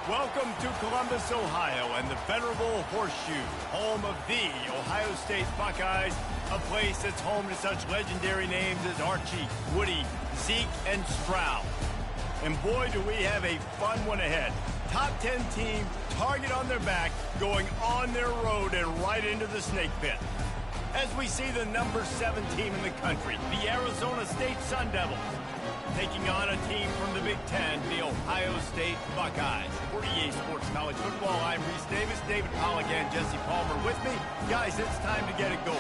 Welcome to Columbus, Ohio, and the venerable Horseshoe, home of the Ohio State Buckeyes, a place that's home to such legendary names as Archie, Woody, Zeke, and Stroud. And boy, do we have a fun one ahead. Top 10 team, target on their back, going on their road and right into the snake pit. As we see the number 7 team in the country, the Arizona State Sun Devils, taking on a team from the Big Ten, the Ohio State Buckeyes. For EA Sports College Football, I'm Reese Davis, David Pollock, and Jesse Palmer with me. Guys, it's time to get it going.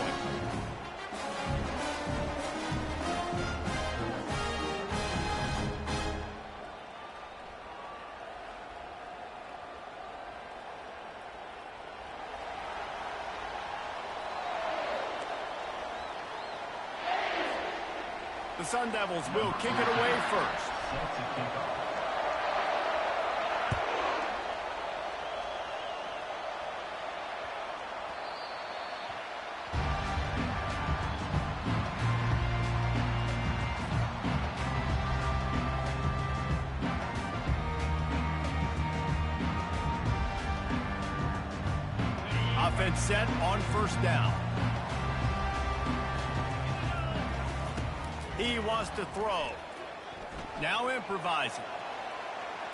The Sun Devils will kick it away first. Offense set on first down. He wants to throw. Now improvising.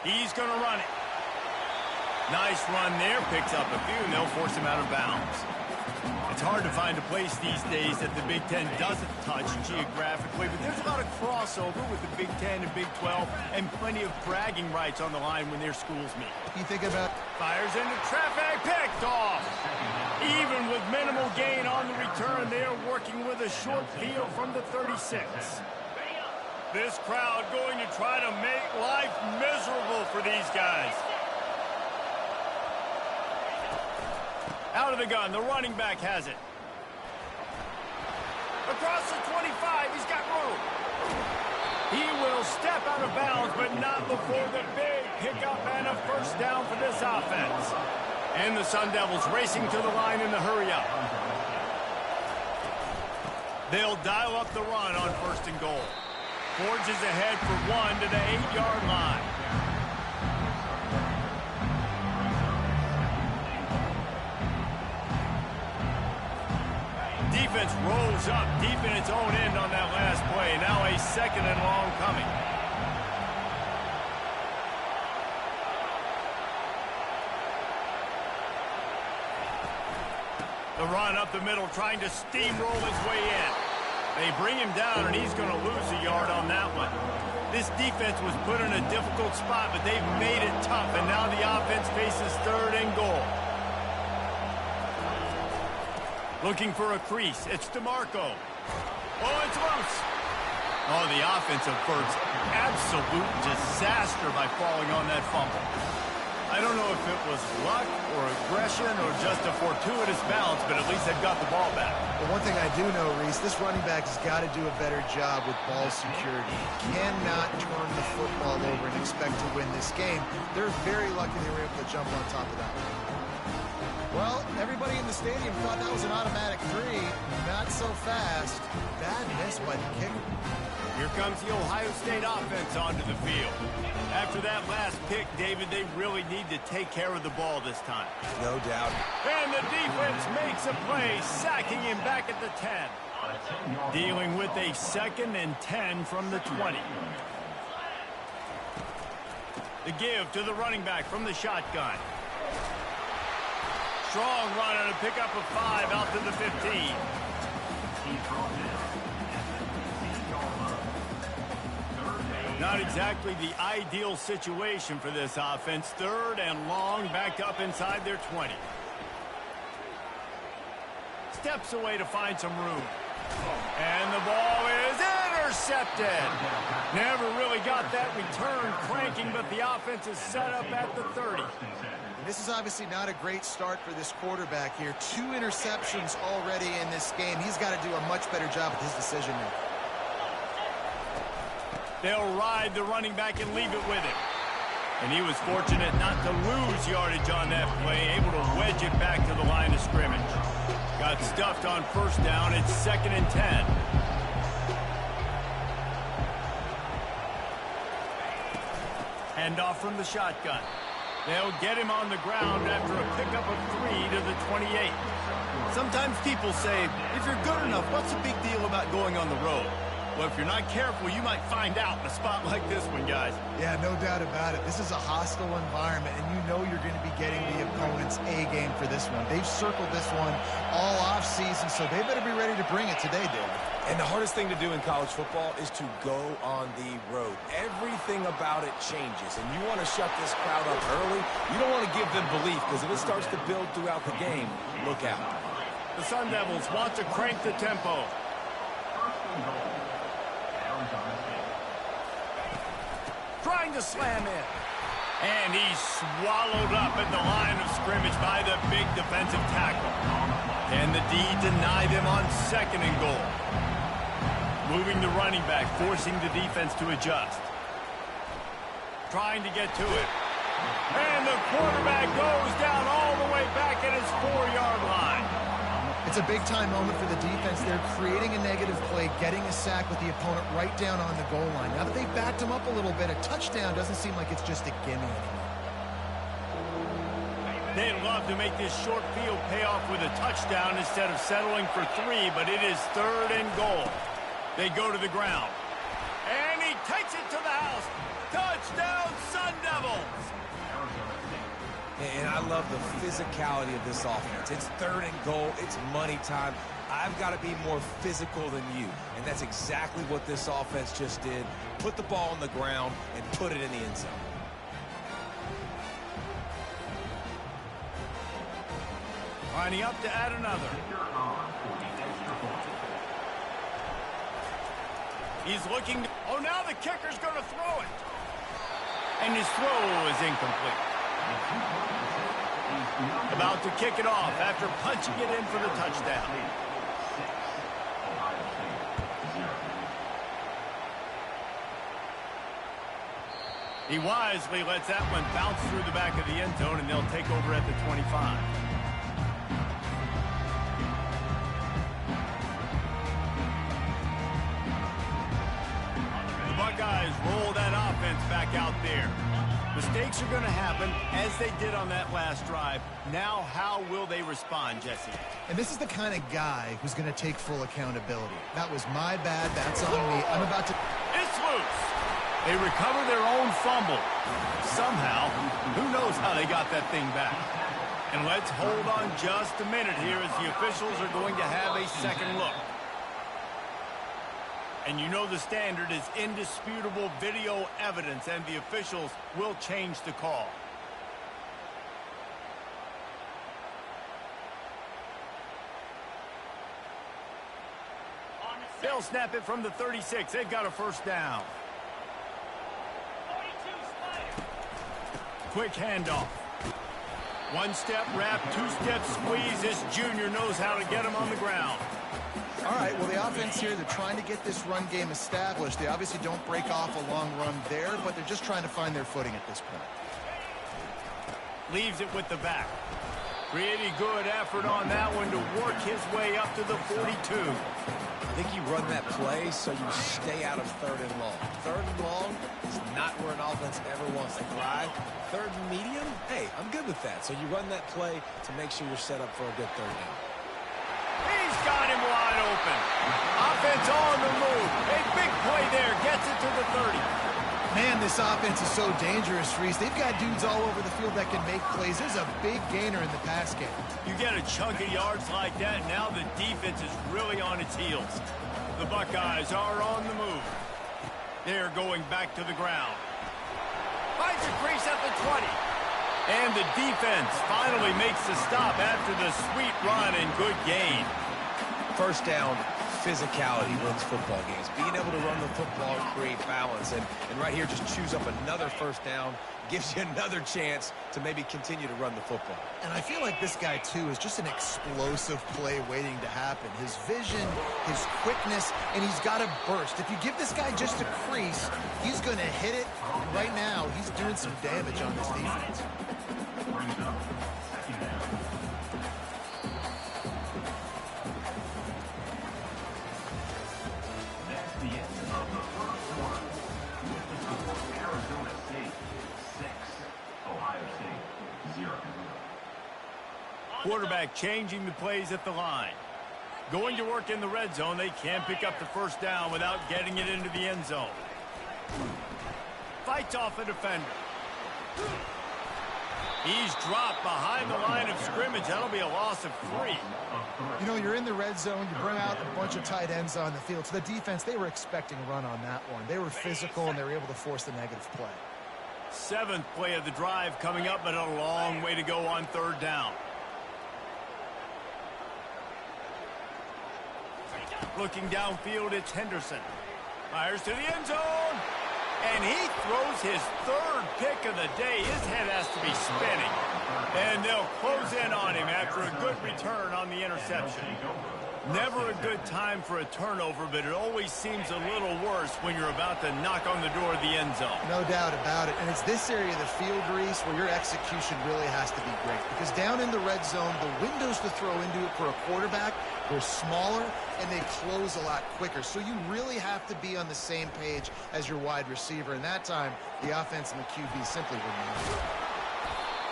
He's going to run it. Nice run there. Picks up a few, and they'll force him out of bounds. It's hard to find a place these days that the Big Ten doesn't touch geographically, but there's a lot of crossover with the Big Ten and Big 12, and plenty of bragging rights on the line when their schools meet. You think about... Fires into traffic, picked off. Even with minimal gain on the return, they are working with a short field from the 36. This crowd going to try to make life miserable for these guys. Out of the gun, the running back has it. Across the 25, he's got room. He will step out of bounds, but not before the big pickup and a first down for this offense. And the Sun Devils racing to the line in the hurry up. They'll dial up the run on first and goal. Forges ahead for 1 to the 8-yard line. Defense rolls up deep in its own end on that last play. Now a second and long coming. The run up the middle, trying to steamroll his way in. They bring him down, and he's going to lose a yard on that one. This defense was put in a difficult spot, but they've made it tough, and now the offense faces third and goal. Looking for a crease. It's DeMarco. Oh, it's loose. Oh, the offense averts absolute disaster by falling on that fumble. I don't know if it was luck or aggression or just a fortuitous bounce, but at least they've got the ball back. But one thing I do know, Reese, this running back has got to do a better job with ball security. He cannot turn the football over and expect to win this game. They're very lucky they were able to jump on top of that one. Well, everybody in the stadium thought that was an automatic 3. Not so fast. Bad miss by the kicker. Here comes the Ohio State offense onto the field. After that last pick, David, they really need to take care of the ball this time. No doubt. And the defense makes a play, sacking him back at the 10. Dealing with a 2nd and 10 from the 20. The give to the running back from the shotgun. Strong run and a pickup of 5 out to the 15. Not exactly the ideal situation for this offense. 3rd and long, backed up inside their 20. Steps away to find some room. And the ball is intercepted. Never really got that return cranking, but the offense is set up at the 30. This is obviously not a great start for this quarterback here. 2 interceptions already in this game. He's got to do a much better job with his decision-making. They'll ride the running back and leave it with him. And he was fortunate not to lose yardage on that play, able to wedge it back to the line of scrimmage. Got stuffed on first down. It's 2nd and 10. Handoff from the shotgun. They'll get him on the ground after a pickup of 3 to the 28. Sometimes people say, if you're good enough, what's the big deal about going on the road? Well, if you're not careful, you might find out in a spot like this one, guys. Yeah, no doubt about it. This is a hostile environment, and you know you're going to be getting the opponent's A game for this one. They've circled this one all offseason, so they better be ready to bring it today, Dave. And the hardest thing to do in college football is to go on the road. Everything about it changes, and you want to shut this crowd up early. You don't want to give them belief, because if it starts to build throughout the game, look out. The Sun Devils want to crank the tempo. Trying to slam in. And he's swallowed up at the line of scrimmage by the big defensive tackle. Can the D deny them on 2nd and goal? Moving the running back, forcing the defense to adjust. Trying to get to it. And the quarterback goes down all the way back at his 4-yard line. It's a big-time moment for the defense. They're creating a negative play, getting a sack with the opponent right down on the goal line. Now that they've backed him up a little bit, a touchdown doesn't seem like it's just a gimme anymore. They'd love to make this short field pay off with a touchdown instead of settling for 3, but it is 3rd and goal. They go to the ground. And he takes it to the house. Touchdown, Sun Devils! And I love the physicality of this offense. It's 3rd and goal. It's money time. I've got to be more physical than you. And that's exactly what this offense just did. Put the ball on the ground and put it in the end zone. Lining up to add another. He's looking. Oh, now the kicker's going to throw it. And his throw is incomplete. About to kick it off after punching it in for the touchdown. He wisely lets that one bounce through the back of the end zone, and they'll take over at the 25. The Buckeyes roll that offense back out there. Mistakes are going to happen, as they did on that last drive. Now, how will they respond, Jesse? And this is the kind of guy who's going to take full accountability. That was my bad. That's on me. I'm about to... It's loose. They recover their own fumble. Somehow, who knows how they got that thing back. And let's hold on just a minute here as the officials are going to have a second look. And you know the standard is indisputable video evidence, and the officials will change the call. They'll snap it from the 36. They've got a first down. Quick handoff. One-step wrap, two-step squeeze. This junior knows how to get him on the ground. All right, well, the offense here, they're trying to get this run game established. They obviously don't break off a long run there, but they're just trying to find their footing at this point. Leaves it with the back. Pretty good effort on that one to work his way up to the 42. I think you run that play so you stay out of 3rd and long. 3rd and long is not where an offense ever wants to drive. 3rd and medium, hey, I'm good with that. So you run that play to make sure you're set up for a good 3rd down. He's got him wide open. Offense on the move. A big play there. Gets it to the 30. Man, this offense is so dangerous, Reese. They've got dudes all over the field that can make plays. There's a big gainer in the pass game. You get a chunk of yards like that, now the defense is really on its heels. The Buckeyes are on the move. They're going back to the ground. Finds a crease at the 20. And the defense finally makes the stop after the sweet run and good gain. First down, physicality wins football games. Being able to run the football and create balance. And right here, just choose up another first down. Gives you another chance to maybe continue to run the football. And I feel like this guy, too, is just an explosive play waiting to happen. His vision, his quickness, and he's got a burst. If you give this guy just a crease, he's going to hit it. And right now, he's doing some damage on this defense. Arizona State 6, Ohio State Quarterback changing the plays at the line. Going to work in the red zone. They can't pick up the first down without getting it into the end zone. Fights off a defender. He's dropped behind the line of scrimmage. That'll be a loss of 3. You know, you're in the red zone. You bring out a bunch of tight ends on the field. So the defense, they were expecting a run on that one. They were physical, and they were able to force the negative play. 7th play of the drive coming up, but a long way to go on 3rd down. Looking downfield, it's Henderson. Fires to the end zone. And he throws his 3rd pick of the day. His head has to be spinning. And they'll close in on him after a good return on the interception. Never a good time for a turnover, but it always seems a little worse when you're about to knock on the door of the end zone. No doubt about it. And it's this area of the field, Reese, where your execution really has to be great. Because down in the red zone, the windows to throw into it for a quarterback, they're smaller and they close a lot quicker. So you really have to be on the same page as your wide receiver. And that time, the offense and the QB simply wouldn't have it.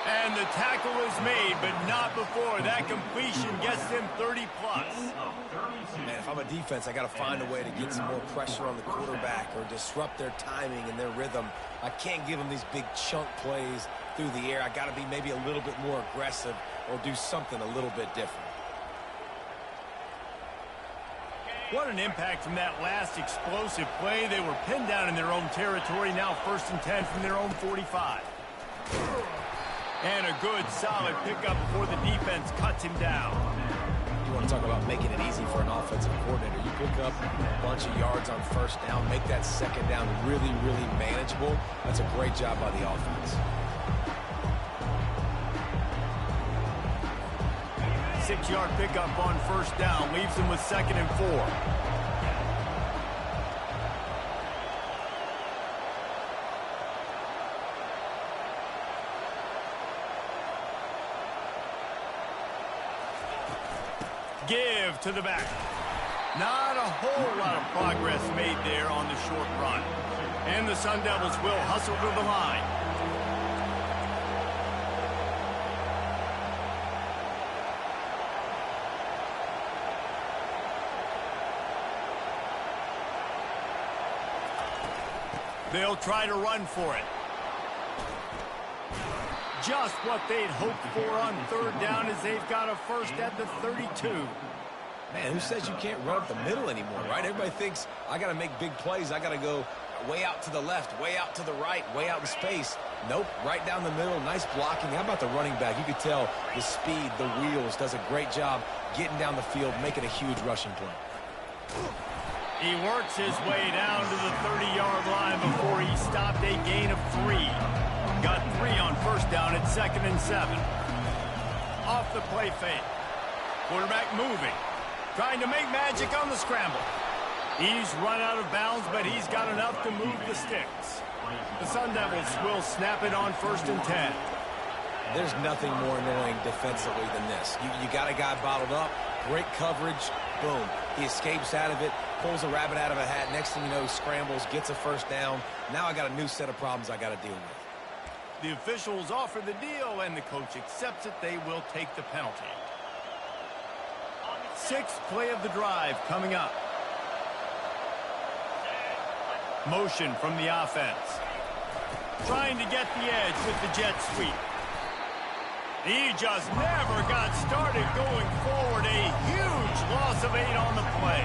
And the tackle is made, but not before. That completion gets them 30-plus. Man, if I'm a defense, I got to find a way to get some more pressure on the quarterback or disrupt their timing and their rhythm. I can't give them these big chunk plays through the air. I got to be maybe a little bit more aggressive or do something a little bit different. What an impact from that last explosive play. They were pinned down in their own territory. Now 1st and 10 from their own 45. And a good, solid pickup before the defense cuts him down. You want to talk about making it easy for an offensive coordinator. You pick up a bunch of yards on 1st down, make that 2nd down really, really manageable. That's a great job by the offense. 6-yard pickup on 1st down. Leaves them with 2nd and 4. Give to the back. Not a whole lot of progress made there on the short run. And the Sun Devils will hustle to the line. They'll try to run for it. Just what they'd hoped for on 3rd down as they've got a 1st at the 32. Man, who says you can't run up the middle anymore, right? Everybody thinks I got to make big plays. I got to go way out to the left, way out to the right, way out in space. Nope, right down the middle. Nice blocking. How about the running back? You could tell the speed, the wheels, does a great job getting down the field, making a huge rushing play. He works his way down to the 30-yard line before he stopped a gain of 3. Got 3 on 1st down at 2nd and 7. Off the play fake. Quarterback moving. Trying to make magic on the scramble. He's run out of bounds, but he's got enough to move the sticks. The Sun Devils will snap it on 1st and 10. There's nothing more annoying defensively than this. You got a guy bottled up, great coverage, boom. He escapes out of it, pulls a rabbit out of a hat. Next thing you know, he scrambles, gets a 1st down. Now I got a new set of problems I got to deal with. The officials offer the deal, and the coach accepts it. They will take the penalty. 6th play of the drive coming up. Motion from the offense. Trying to get the edge with the jet sweep. He just never got started going forward. A huge loss of 8 on the play.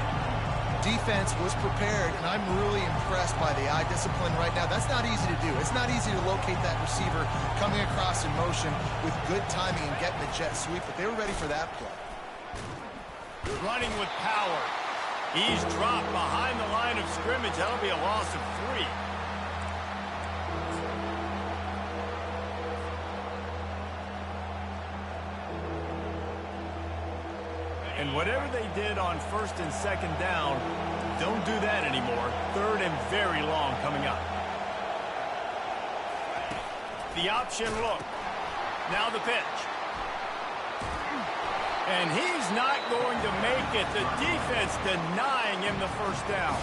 Defense was prepared, and I'm really impressed by the eye discipline right now. That's not easy to do. It's not easy to locate that receiver coming across in motion with good timing and getting the jet sweep, but they were ready for that play. Running with power. He's dropped behind the line of scrimmage. That'll be a loss of 3. And whatever they did on 1st and 2nd down, don't do that anymore. 3rd and very long coming up. The option look. Now the pitch. And he's not going to make it. The defense denying him the 1st down.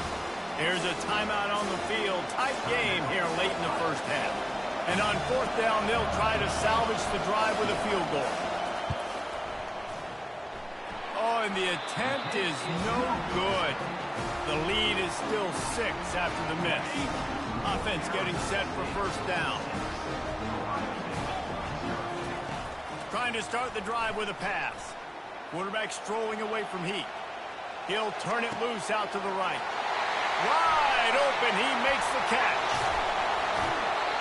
Here's a timeout on the field. Tight game here late in the 1st half. And on 4th down, they'll try to salvage the drive with a field goal. and the attempt is no good. The lead is still 6 after the miss. Offense getting set for first down. Trying to start the drive with a pass. Quarterback strolling away from heat. He'll turn it loose out to the right. Wide open, he makes the catch.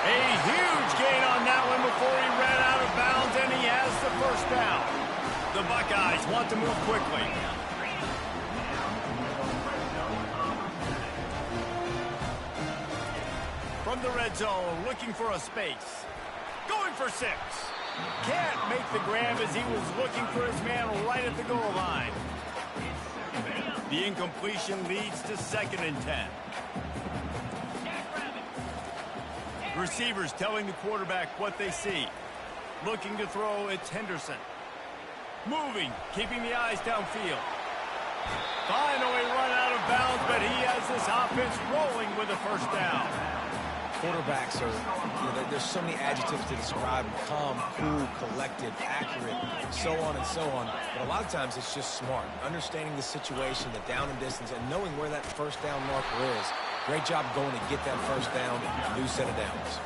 A huge gain on that one before he ran out of bounds, and he has the first down. The Buckeyes want to move quickly. From the red zone, looking for a space. Going for 6. Can't make the grab as he was looking for his man right at the goal line. The incompletion leads to 2nd and 10. Receivers telling the quarterback what they see. Looking to throw, it's Henderson. Moving, keeping the eyes downfield. Finally run out of bounds, but he has this offense rolling with a first down. Quarterbacks are, there's so many adjectives to describe them: calm, cool, collected, accurate, so on and so on. But a lot of times it's just smart, understanding the situation, the down and distance, and knowing where that first down marker is. Great job going to get that first down, new set of downs.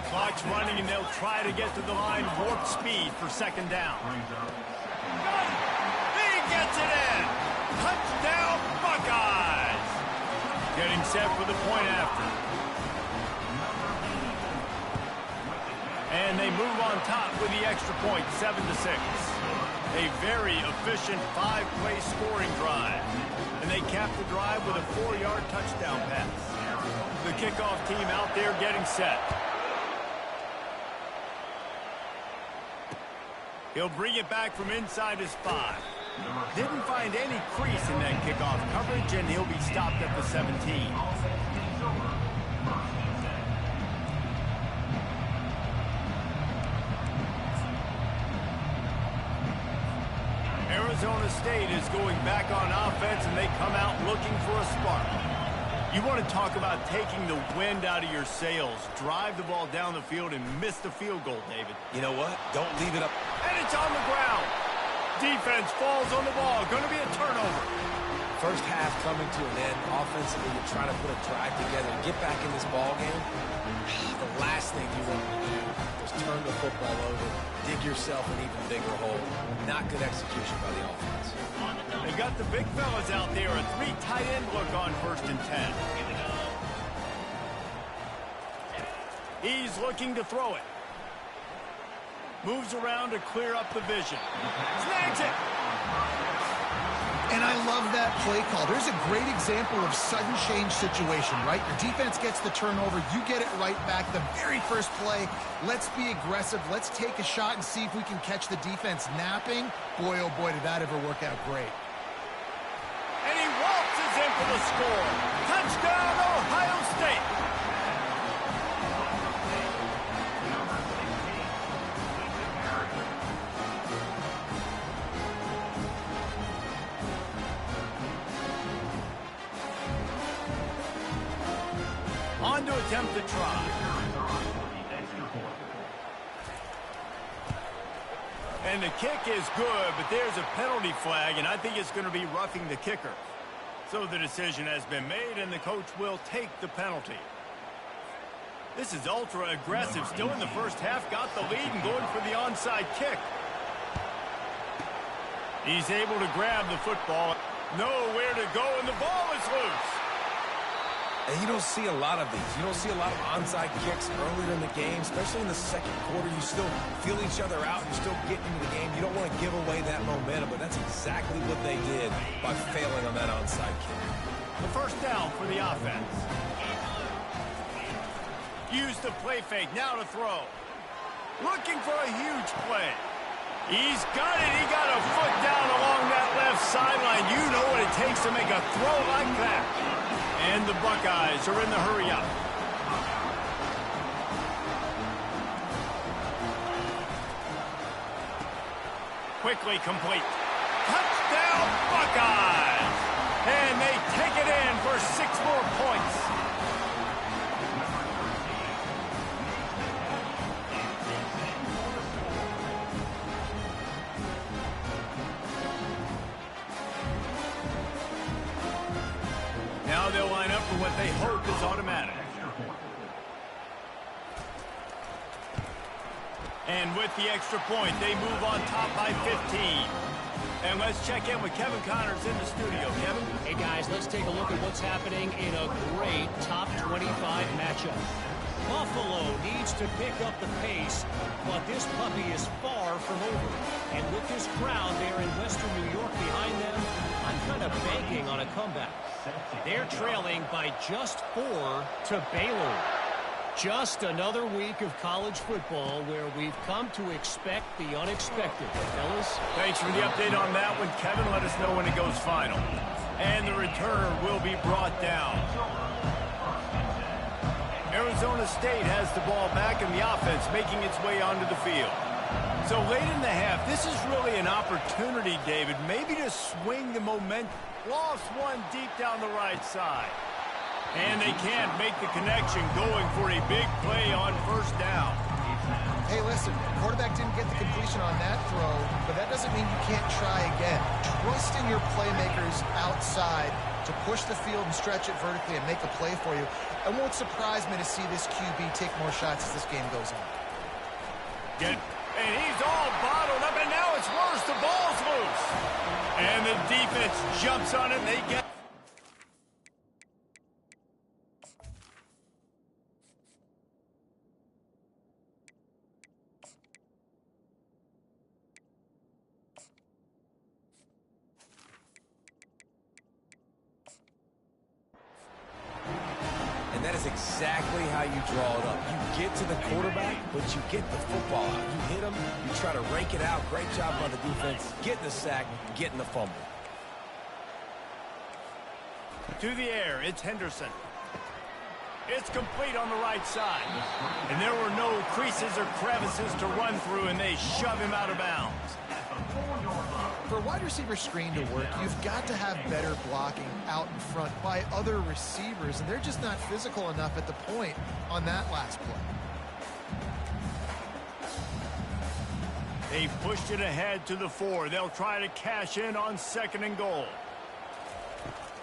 Clock's running, and they'll try to get to the line, warp speed for 2nd down. He gets it in. Touchdown, Buckeyes. Getting set for the point after. And they move on top with the extra point, 7-6. A very efficient 5-play scoring drive. And they cap the drive with a 4-yard touchdown pass. The kickoff team out there getting set. He'll bring it back from inside his 5. Didn't find any crease in that kickoff coverage, and he'll be stopped at the 17. Arizona State is going back on offense, and they come out looking for a spark. You want to talk about taking the wind out of your sails. Drive the ball down the field and miss the field goal, David. You know what? Don't leave it up. And it's on the ground. Defense falls on the ball. Going to be a turnover. First half coming to an end. Offensively, you're trying to put a drive together and get back in this ball game. The last thing you want to do is turn the football over, dig yourself an even bigger hole. Not good execution by the offense. They got the big fellas out there. A 3 tight end look on 1st and 10. He's looking to throw it. Moves around to clear up the vision. Snags it. And I love that play call. There's a great example of sudden change situation, right? Your defense gets the turnover. You get it right back. The very first play, let's be aggressive. Let's take a shot and see if we can catch the defense napping. Boy, oh boy, did that ever work out great. And he waltzes in for the score. Touchdown, Ohio State. On to attempt the try. And the kick is good, but there's a penalty flag, and I think it's going to be roughing the kicker. So the decision has been made, and the coach will take the penalty. This is ultra aggressive. Still in the first half, got the lead and going for the onside kick. He's able to grab the football. Nowhere to go, and the ball is loose. And you don't see a lot of these. You don't see a lot of onside kicks earlier in the game, especially in the second quarter. You still feel each other out. You're still getting into the game. You don't want to give away that momentum, but that's exactly what they did by failing on that onside kick. The first down for the offense. Use the play fake. Now to throw. Looking for a huge play. He's got it. He got a foot down along that left sideline. You know what it takes to make a throw like that. And the Buckeyes are in the hurry up. Quickly complete. Touchdown, Buckeyes! And they take it in for 6 more points. Now they'll line up for what they hope is automatic. And with the extra point, they move on top by 15. And let's check in with Kevin Connors in the studio. Kevin? Hey, guys, let's take a look at what's happening in a great top 25 matchup. Buffalo needs to pick up the pace, but this puppy is far from over. And with this crowd there in Western New York behind them, I'm kind of banking on a comeback. They're trailing by just 4 to Baylor. Just another week of college football where we've come to expect the unexpected. Fellas? Thanks for the update on that one, Kevin. Let us know when it goes final. And the returner will be brought down. Arizona State has the ball back and the offense making its way onto the field. So late in the half, this is really an opportunity, David, maybe to swing the momentum. Lost one deep down the right side. And they can't make the connection, going for a big play on first down. Hey, listen, quarterback didn't get the completion on that throw, but that doesn't mean you can't try again. Trust in your playmakers outside to push the field and stretch it vertically and make a play for you. It won't surprise me to see this QB take more shots as this game goes on. And he's all bottled up, and now it's worse. The ball's loose. And the defense jumps on it, and they get... That is exactly how you draw it up. You get to the quarterback, but you get the football out. You hit him, you try to rake it out. Great job by the defense. Getting the sack, getting the fumble. To the air, it's Henderson. It's complete on the right side. And there were no creases or crevices to run through, and they shove him out of bounds. For a wide receiver screen to work, you've got to have better blocking out in front by other receivers, and they're just not physical enough at the point on that last play. They pushed it ahead to the 4. They'll try to cash in on 2nd and goal.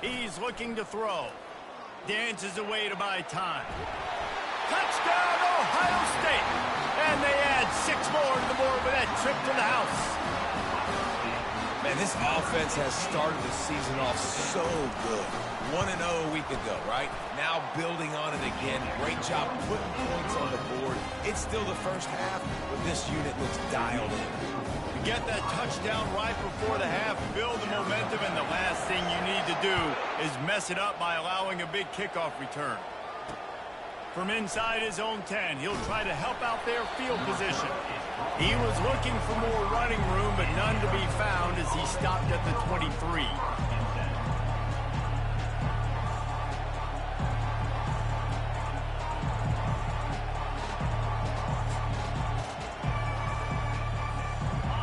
He's looking to throw. Dances away to buy time. Touchdown, Ohio State! And they add 6 more to the board with that trip to the house. Man, this offense has started the season off so good. 1-0 a week ago, right? Now building on it again. Great job putting points on the board. It's still the first half, but this unit looks dialed in. You get that touchdown right before the half, build the momentum, and the last thing you need to do is mess it up by allowing a big kickoff return. From inside his own 10, he'll try to help out their field position. He was looking for more running room, but none to be found as he stopped at the 23.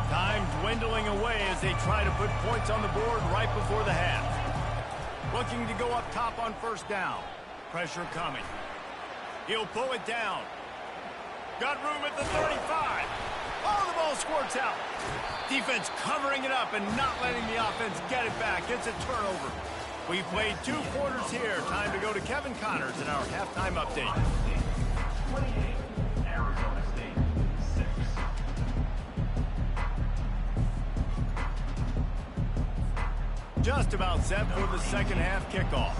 Time dwindling away as they try to put points on the board right before the half. Looking to go up top on first down. Pressure coming. He'll pull it down. Got room at the 35. Oh, the ball squirts out. Defense covering it up and not letting the offense get it back. It's a turnover. We played 2 quarters here. Time to go to Kevin Connors in our halftime update. 28, Arizona State, 6. Just about set for the second half kickoff.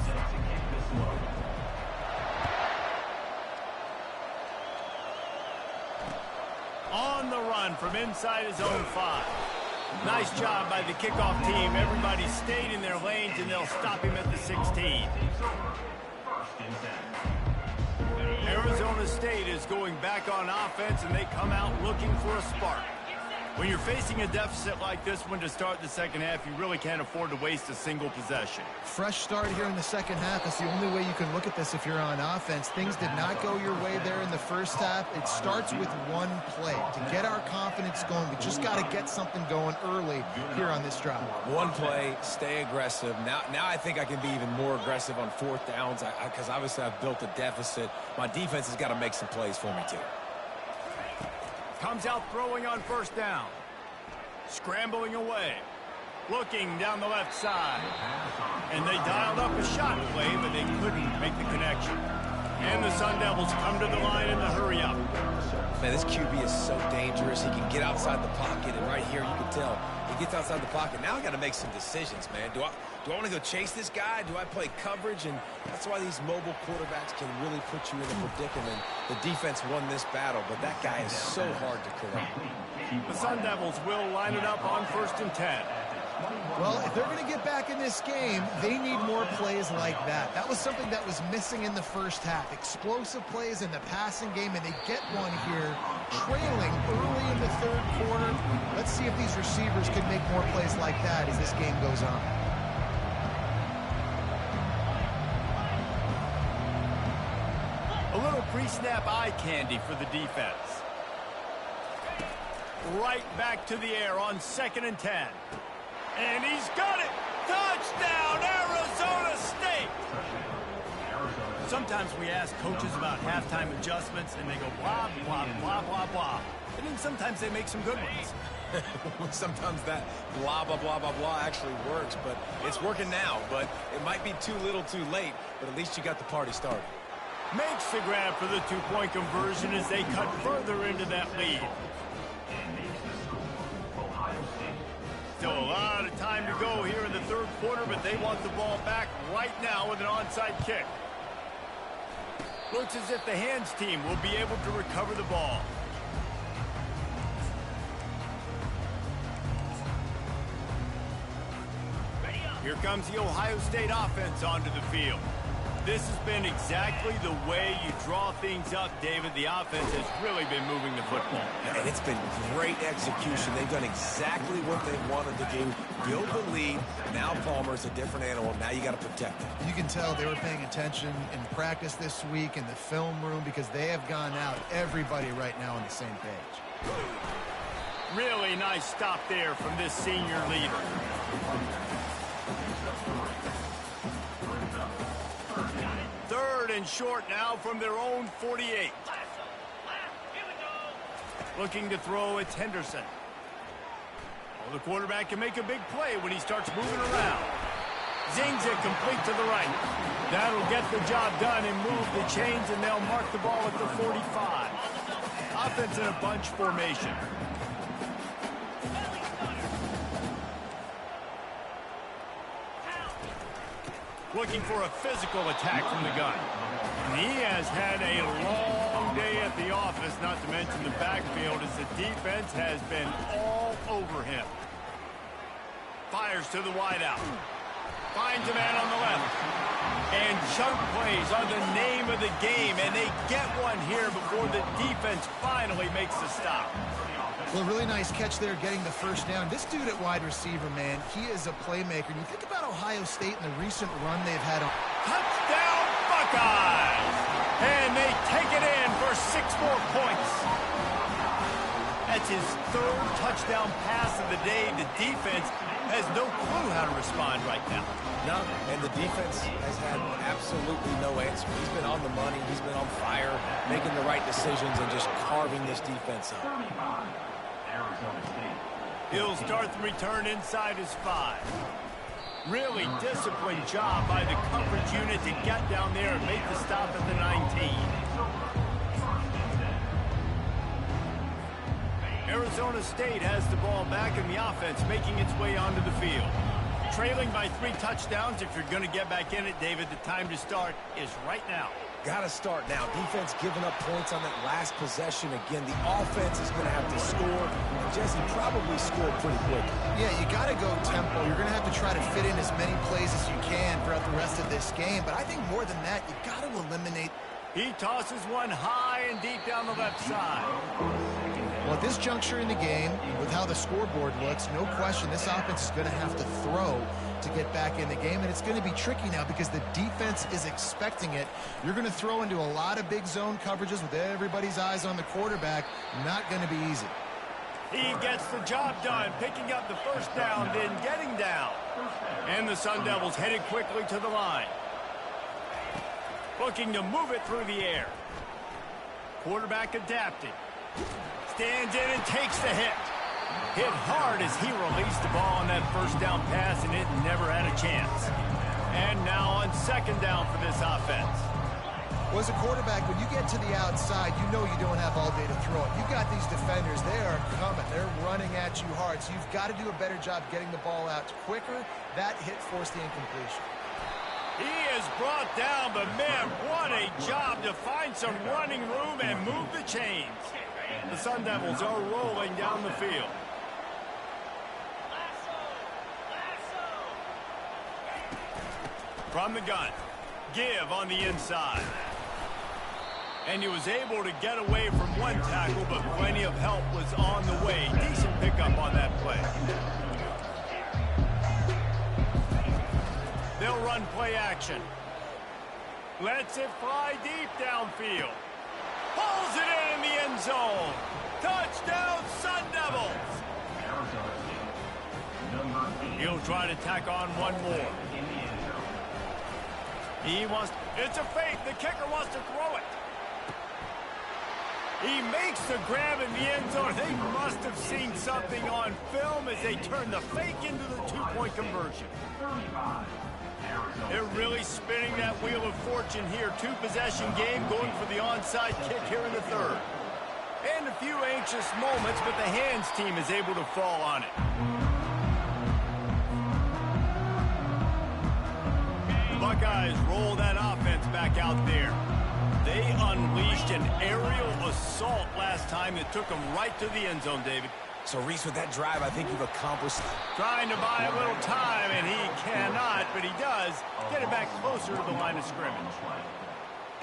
On the run from inside his own 5. Nice job by the kickoff team. Everybody stayed in their lanes, and they'll stop him at the 16. Arizona State is going back on offense, and they come out looking for a spark. When you're facing a deficit like this one to start the second half, you really can't afford to waste a single possession. Fresh start here in the second half. That's the only way you can look at this if you're on offense. Things did not go your way there in the first half. It starts with one play. To get our confidence going, we just got to get something going early here on this drive. One play, stay aggressive. Now I think I can be even more aggressive on 4th downs because obviously I've built a deficit. My defense has got to make some plays for me too. Comes out throwing on first down. Scrambling away. Looking down the left side. And they dialed up a shot play, but they couldn't make the connection. And the Sun Devils come to the line in the hurry-up. Man, this QB is so dangerous. He can get outside the pocket, and right here you can tell he gets outside the pocket. Now I got to make some decisions, man. Do I want to go chase this guy? Do I play coverage? And that's why these mobile quarterbacks can really put you in a predicament. The defense won this battle, but that guy is so hard to correct. The Sun Devils will line it up on 1st and 10. Well, if they're going to get back in this game, they need more plays like that. That was something that was missing in the first half. Explosive plays in the passing game, and they get one here, trailing early in the third quarter. Let's see if these receivers can make more plays like that as this game goes on. A little pre-snap eye candy for the defense. Right back to the air on 2nd and 10. And he's got it! Touchdown, Arizona State! Sometimes we ask coaches about halftime adjustments, and they go blah, blah, blah, blah, blah. And then sometimes they make some good ones. Sometimes that blah, blah, blah, blah, blah actually works, but it's working now. But it might be too little too late, but at least you got the party started. Makes the grab for the two-point conversion as they cut further into that lead. Still a lot of time to go here in the third quarter, but they want the ball back right now with an onside kick. Looks as if the hands team will be able to recover the ball. Here comes the Ohio State offense onto the field. This has been exactly the way you draw things up, David. The offense has really been moving the football. And it's been great execution. They've done exactly what they wanted to do. Build the lead. Now Palmer's a different animal. Now you got to protect him. You can tell they were paying attention in practice this week in the film room because they have gone out, everybody right now on the same page. Really nice stop there from this senior leader. Third and short now from their own 48. Looking to throw, it's Henderson. Oh, the quarterback can make a big play when he starts moving around. Zings it complete to the right. That'll get the job done and move the chains, and they'll mark the ball at the 45. Offense in a bunch formation. Looking for a physical attack from the gun. And he has had a long day at the office, not to mention the backfield, as the defense has been all over him. Fires to the wideout. Finds a man on the left. And chunk plays are the name of the game, and they get one here before the defense finally makes the stop. Well, really nice catch there getting the first down. This dude at wide receiver, man, he is a playmaker. And you think about Ohio State and the recent run they've had on. Touchdown, Buckeyes! And they take it in for 6 more points. That's his third touchdown pass of the day. The defense has no clue how to respond right now. No, and the defense has had absolutely no answer. He's been on the money. He's been on fire, making the right decisions and just carving this defense up. He'll start the return inside his 5. Really disciplined job by the coverage unit to get down there and make the stop at the 19. Arizona State has the ball back in the offense, making its way onto the field. Trailing by 3 touchdowns. If you're going to get back in it, David, the time to start is right now. Got to start now. Defense giving up points on that last possession. Again, the offense is going to have to score. And Jesse probably scored pretty quick. Yeah, you got to go tempo. You're going to have to try to fit in as many plays as you can throughout the rest of this game. But I think more than that, you got to eliminate. He tosses one high and deep down the left side. Well, at this juncture in the game, with how the scoreboard looks, no question this offense is going to have to throw to get back in the game, and it's going to be tricky now because the defense is expecting it. You're going to throw into a lot of big zone coverages with everybody's eyes on the quarterback. Not going to be easy. He gets the job done, picking up the first down, then getting down. And the Sun Devils headed quickly to the line. Looking to move it through the air. Quarterback adapting. Stands in and takes the hit. Hit hard as he released the ball on that first down pass, and it never had a chance. And now on second down for this offense. Well, as a quarterback, when you get to the outside, you know you don't have all day to throw it. You've got these defenders. They are coming. They're running at you hard. So you've got to do a better job getting the ball out quicker. That hit forced the incompletion. He is brought down, but man, what a job to find some running room and move the chains. The Sun Devils are rolling down the field. From the gun, give on the inside. And he was able to get away from one tackle, but plenty of help was on the way. Decent pickup on that play. They'll run play action. Lets it fly deep downfield. Pulls it in the end zone. Touchdown, Sun Devils. He'll try to tack on one more. It's a fake. The kicker wants to throw it. He makes the grab in the end zone. They must have seen something on film as they turn the fake into the two-point conversion. They're really spinning that wheel of fortune here. Two-possession game, going for the onside kick here in the third. And a few anxious moments, but the hands team is able to fall on it. The Buckeyes roll that offense back out there. They unleashed an aerial assault last time that took them right to the end zone, David. So, Reese, with that drive, I think you've accomplished... Trying to buy a little time, and he cannot, but he does get it back closer to the line of scrimmage.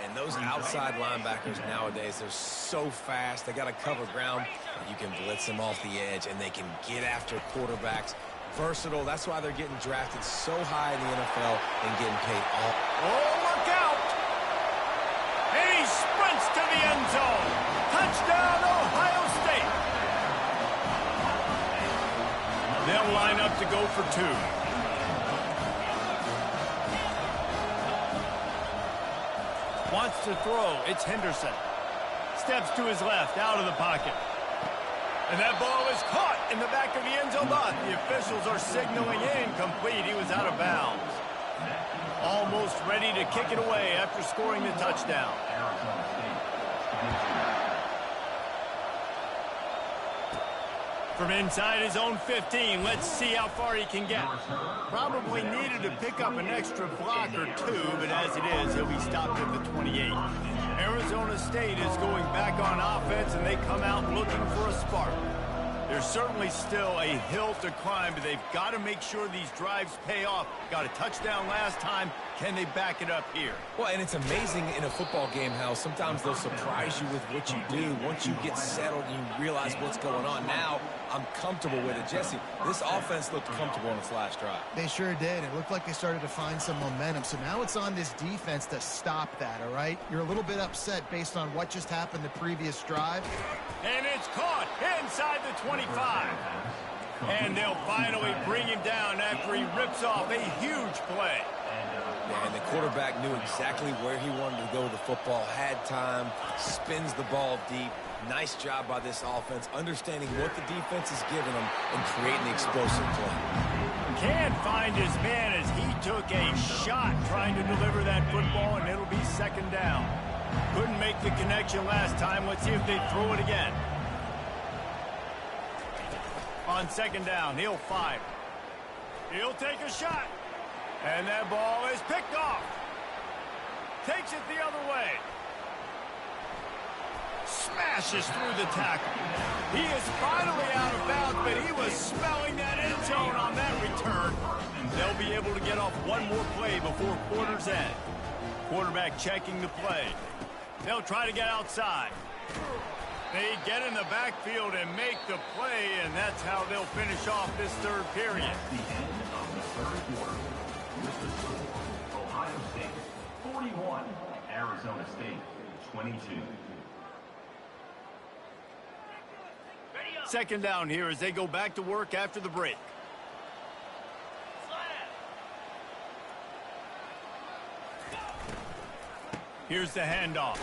And those outside linebackers nowadays, they're so fast. They got to cover ground. You can blitz them off the edge, and they can get after quarterbacks. Versatile. That's why they're getting drafted so high in the NFL and getting paid all. Oh, look out! And he sprints to the end zone. Touchdown, Ohio State. They'll line up to go for two. Wants to throw. It's Henderson. Steps to his left, out of the pocket. And that ball is caught in the back of the end zone, but the officials are signaling incomplete. He was out of bounds. Almost ready to kick it away after scoring the touchdown. From inside his own 15, let's see how far he can get. Probably needed to pick up an extra block or two, but as it is, he'll be stopped at the 28. Arizona State is going back on offense, and they come out looking for a spark. There's certainly still a hill to climb, but they've got to make sure these drives pay off. Got a touchdown last time. Can they back it up here? Well, and it's amazing in a football game how sometimes they'll surprise you with what you do. Once you get settled and you realize what's going on, now I'm comfortable with it. Jesse, this offense looked comfortable on its last drive. They sure did. It looked like they started to find some momentum. So now it's on this defense to stop that, all right? You're a little bit upset based on what just happened the previous drive. And it's caught inside the 25. And they'll finally bring him down after he rips off a huge play. Yeah, and the quarterback knew exactly where he wanted to go with the football, had time, spins the ball deep. Nice job by this offense, understanding what the defense is giving them and creating the explosive play. Can't find his man as he took a shot trying to deliver that football, and it'll be second down. Couldn't make the connection last time. Let's see if they throw it again. On second down, he'll fire. He'll take a shot. And that ball is picked off. Takes it the other way. Smashes through the tackle. He is finally out of bounds, but he was smelling that end zone on that return. They'll be able to get off one more play before quarter's end. Quarterback checking the play. They'll try to get outside. They get in the backfield and make the play, and that's how they'll finish off this third period. The end of the third quarter. With the score, Ohio State 41, Arizona State 22. Second down here as they go back to work after the break. Here's the handoff.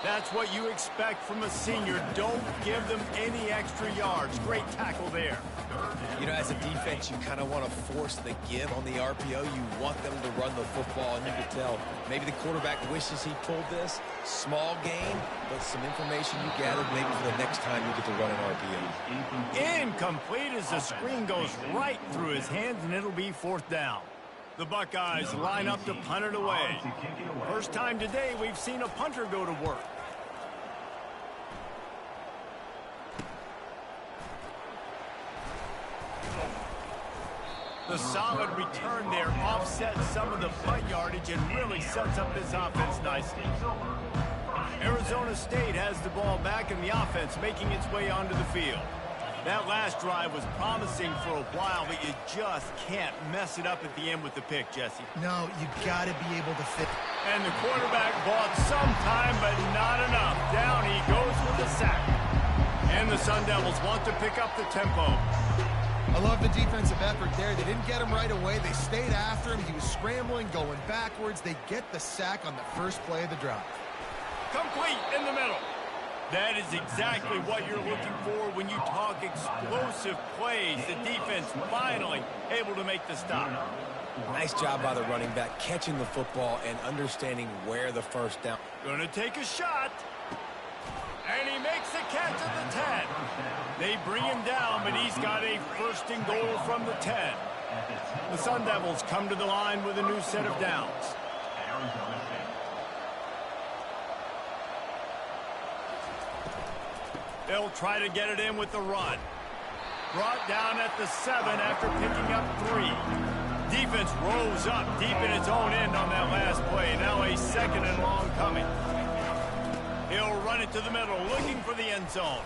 That's what you expect from a senior. Don't give them any extra yards. Great tackle there. You know, as a defense, you kind of want to force the give on the RPO. You want them to run the football, and you can tell maybe the quarterback wishes he pulled this. Small gain, but some information you gathered maybe for the next time you get to run an RPO. Incomplete as the screen goes right through his hands, and it'll be 4th down. The Buckeyes line up to punt it away. First time today we've seen a punter go to work. The solid return there offsets some of the punt yardage and really sets up this offense nicely. Arizona State has the ball back, and the offense making its way onto the field. That last drive was promising for a while, but you just can't mess it up at the end with the pick, Jesse. No, you got to be able to fit. And the quarterback bought some time, but not enough. Down he goes with the sack. And the Sun Devils want to pick up the tempo. I love the defensive effort there. They didn't get him right away. They stayed after him. He was scrambling, going backwards. They get the sack on the first play of the drive. Complete in the middle. That is exactly what you're looking for when you talk explosive plays. The defense finally able to make the stop. Nice job by the running back, catching the football and understanding where the first down. Gonna take a shot. And he makes the catch at the 10. They bring him down, but he's got a 1st and goal from the 10. The Sun Devils come to the line with a new set of downs. They'll try to get it in with the run. Brought down at the 7 after picking up 3. Defense rose up deep in its own end on that last play. Now a 2nd and long coming. He'll run it to the middle, looking for the end zone.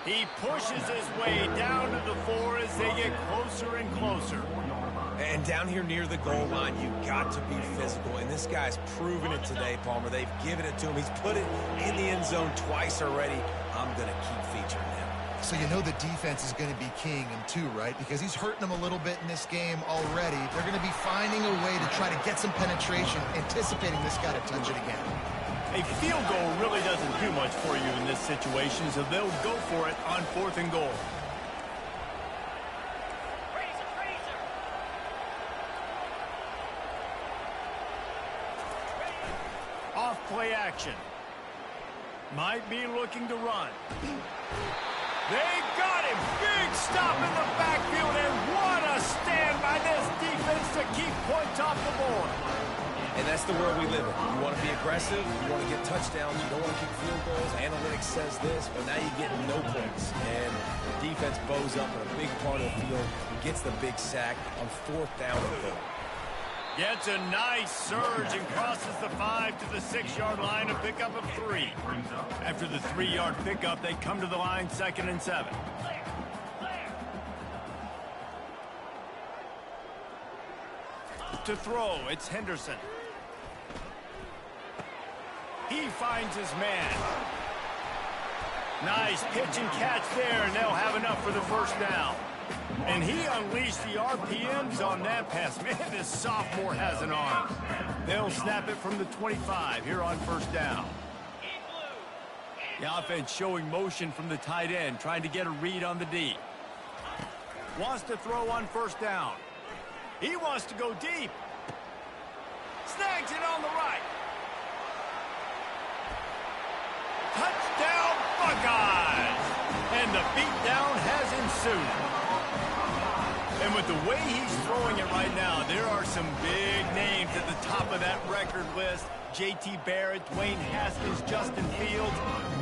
He pushes his way down to the 4 as they get closer and closer. And down here near the goal line, you got to be physical. And this guy's proven it today, Palmer. They've given it to him. He's put it in the end zone twice already. I'm going to keep featuring him. So you know the defense is going to be keying him too, right? Because he's hurting them a little bit in this game already. They're going to be finding a way to try to get some penetration, anticipating this guy to touch it again. A field goal really doesn't do much for you in this situation, so they'll go for it on 4th and goal. Off play action. Might be looking to run. They got him. Big stop in the backfield, and what a stand by this defense to keep points off the board. And that's the world we live in. You want to be aggressive, you want to get touchdowns, you don't want to kick field goals. Analytics says this, but now you get no points. And the defense bows up in a big part of the field, gets the big sack on 4th down and goal. Gets a nice surge and crosses the 5 to the 6-yard line, a pickup of 3. After the 3-yard pickup, they come to the line 2nd and 7. To throw, it's Henderson. He finds his man. Nice pitch and catch there, and they'll have enough for the 1st down. And he unleashed the RPMs on that pass. Man, this sophomore has an arm. They'll snap it from the 25 here on 1st down. The offense showing motion from the tight end, trying to get a read on the D. Wants to throw on 1st down. He wants to go deep. Snags it on the right. Touchdown, Buckeyes! And the beatdown has ensued. And with the way he's throwing it right now, there are some big names at the top of that record list. J.T. Barrett, Dwayne Haskins, Justin Fields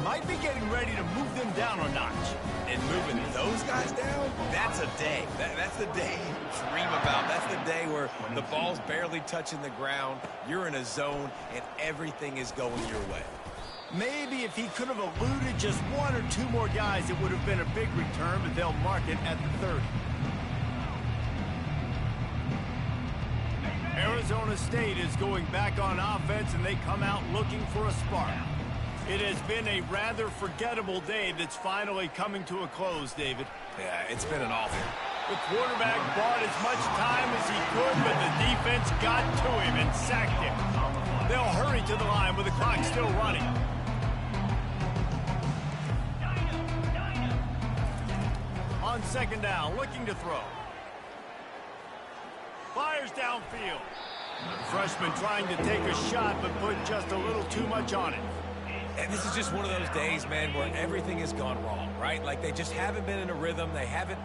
might be getting ready to move them down a notch. And moving those guys down, that's a day. That's the day you dream about. That's the day where the ball's barely touching the ground, you're in a zone, and everything is going your way. Maybe if he could have eluded just 1 or 2 more guys, it would have been a big return, but they'll mark it at the 30. Arizona State is going back on offense, and they come out looking for a spark. It has been a rather forgettable day that's finally coming to a close, David. Yeah, it's been an awful. The quarterback bought as much time as he could, but the defense got to him and sacked him. They'll hurry to the line with the clock still running. on second down, looking to throw. Fires downfield. The freshman trying to take a shot, but put just a little too much on it. And this is just one of those days, man, where everything has gone wrong, right? Like they just haven't been in a rhythm. They haven't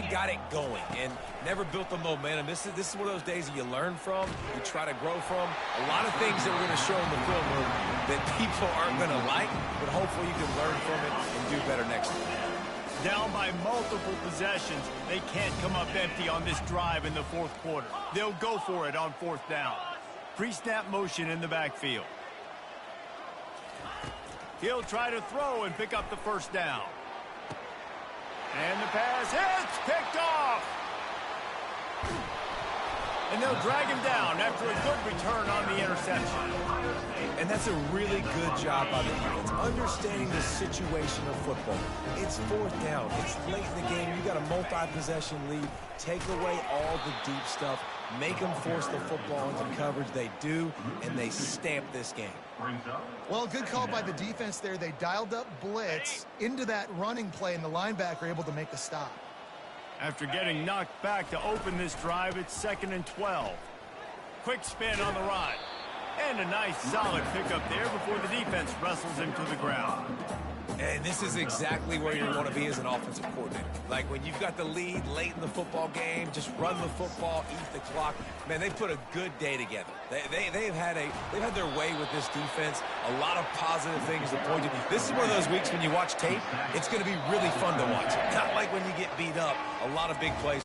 got it going and never built the momentum. This is one of those days that you learn from, you try to grow from. A lot of things that we're going to show in the film room that people aren't going to like, but hopefully you can learn from it and do better next time. Down by multiple possessions, they can't come up empty on this drive in the fourth quarter. They'll go for it on fourth down. Pre-snap motion in the backfield. He'll try to throw and pick up the first down. And the pass hits, picked off. And they'll drag him down after a good return on the interception. And that's a really good job by the defense, understanding the situation of football. It's fourth down. It's late in the game. You got a multi-possession lead. Take away all the deep stuff. Make them force the football into coverage. They do, and they stamp this game. Well, good call by the defense there. They dialed up blitz into that running play, and the linebacker able to make a stop. After getting knocked back to open this drive, it's 2nd and 12. Quick spin on the run. And a nice solid pickup there before the defense wrestles him to the ground. And this is exactly where you want to be as an offensive coordinator. Like when you've got the lead late in the football game, just run the football, eat the clock. Man, they put a good day together. They've had their way with this defense. A lot of positive things to point to. This is one of those weeks when you watch tape, it's going to be really fun to watch. Not like when you get beat up. A lot of big plays.